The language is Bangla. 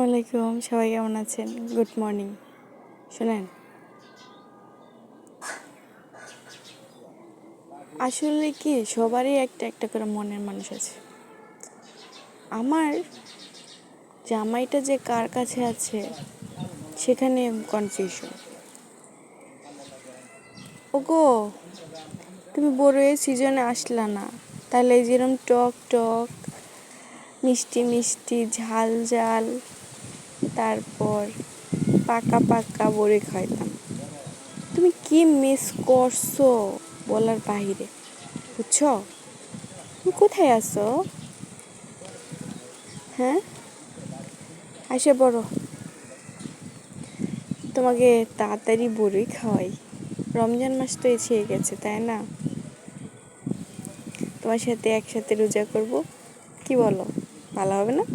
আসসালামাইকুম, সবাই কেমন আছেন? Good morning. শোনেন, আসলে কি সবারই একটা একটা করে মনের মানুষ আছে। আমার জামাইটা যে কার কাছে আছে সেখানে কনফিউশন। ওগো, তুমি বড়োয়ের সিজনে আসলা না, তাহলে যেরকম টক টক, মিষ্টি মিষ্টি, ঝাল ঝাল, তারপর পাকা পাকা বড়ি খাইতাম। তুমি কি মিস করছো বলার বাহিরে, বুঝছো? তুমি কোথায় আছো? হ্যাঁ, আসে বড়, তোমাকে তাড়াতাড়ি বড়ই খাওয়াই। রমজান মাস তো এসে গেছে, তাই না? তোমার সাথে একসাথে রোজা করব, কি বলো? ভালো হবে না?